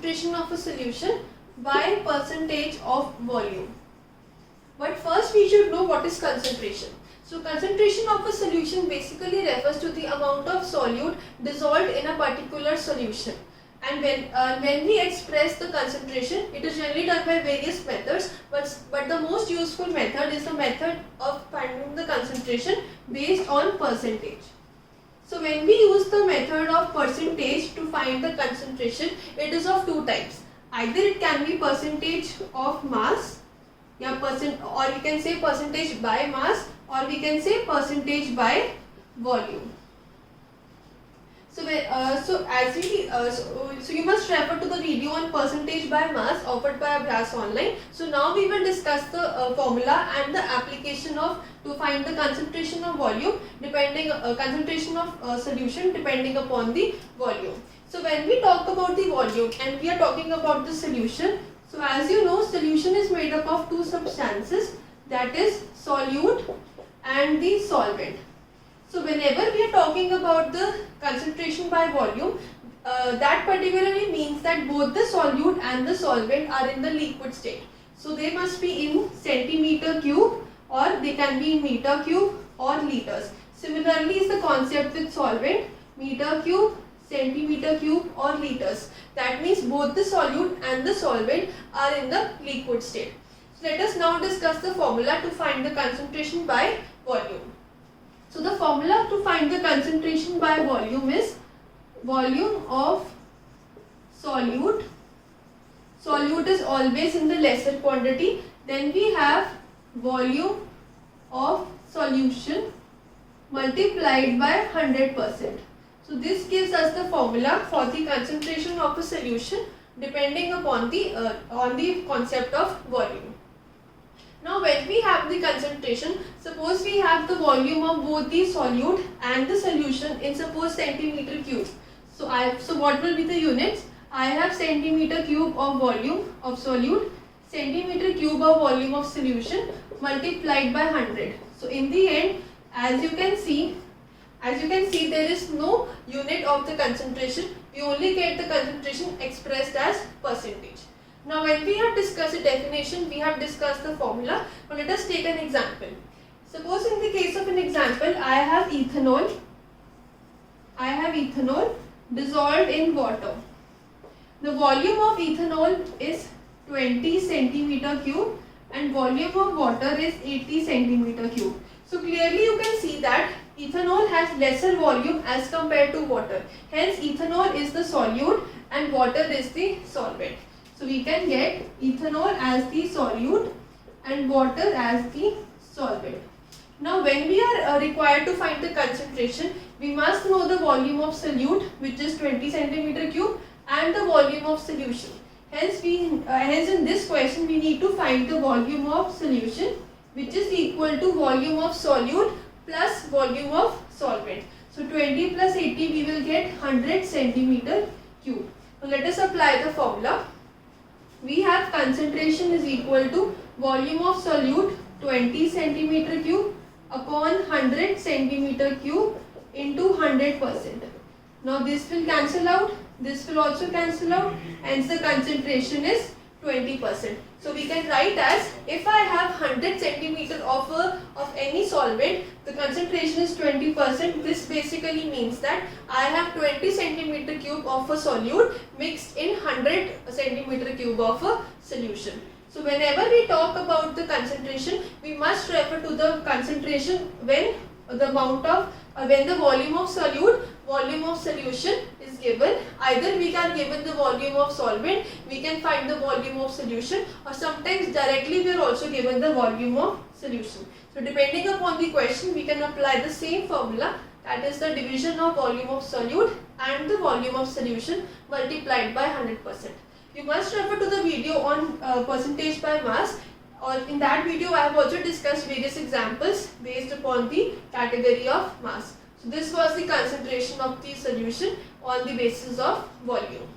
concentration of a solution by percentage of volume. But first we should know what is concentration. So concentration of a solution basically refers to the amount of solute dissolved in a particular solution. And when we express the concentration, it is generally done by various methods, but the most useful method is the method of finding the concentration based on percentage. So when we use the method of percentage to find the concentration, it is of two types. Either it can be percentage of mass, or we can say percentage by mass, or we can say percentage by volume. So you must refer to the video on percentage by mass offered by Abhyas Online. So now we will discuss the formula and the application to find the concentration of volume concentration of solution depending upon the volume. So when we talk about the volume and we are talking about the solution, so as you know, solution is made up of two substances, that is solute and the solvent. So whenever we are talking about the concentration by volume, that particularly means that both the solute and the solvent are in the liquid state. So they must be in centimeter cube, or they can be in meter cube or liters. Similarly is the concept with solvent, meter cube, centimeter cube or liters. That means both the solute and the solvent are in the liquid state. So let us now discuss the formula to find the concentration by volume. So the formula to find the concentration by volume is volume of solute. Solute is always in the lesser quantity. Then we have volume of solution multiplied by 100%. So this gives us the formula for the concentration of a solution depending upon the on the concept of volume. Now when we have the concentration, suppose we have the volume of both the solute and the solution in suppose centimeter cube. So what will be the units? I have centimeter cube of volume of solute, centimeter cube of volume of solution multiplied by 100. So in the end, as you can see there is no unit of the concentration. We only get the concentration expressed as percentage. Now when we have discussed the definition, we have discussed the formula. Now let us take an example. Suppose in the case of an example, I have ethanol dissolved in water. The volume of ethanol is 20 centimeter cube and volume of water is 80 centimeter cube. So clearly you can see that ethanol has lesser volume as compared to water. Hence ethanol is the solute and water is the solvent. So we can get ethanol as the solute and water as the solvent. Now when we are required to find the concentration, we must know the volume of solute, which is 20 centimeter cube, and the volume of solution. Hence in this question we need to find the volume of solution, which is equal to volume of solute plus volume of solvent. So 20 plus 80 we will get 100 centimeter cube. So let us apply the formula. We have concentration is equal to volume of solute 20 centimeter cube upon 100 centimeter cube into 100%. Now this will cancel out, this will also cancel out, hence the concentration is 20%. So we can write as, if I have 100 centimeter of any solvent, the concentration is 20%. This basically means that I have 20 centimeter cube of a solute mixed in 100 centimeter cube of a solution. So whenever we talk about the concentration, we must refer to the concentration when the volume of solute, volume of solution is given. Either we are given the volume of solvent, we can find the volume of solution, or sometimes directly we are also given the volume of solution. So depending upon the question, we can apply the same formula, that is the division of volume of solute and the volume of solution multiplied by 100%. You must refer to the video on percentage by mass, or in that video I have also discussed various examples based upon the category of mass. So this was the concentration of the solution on the basis of volume.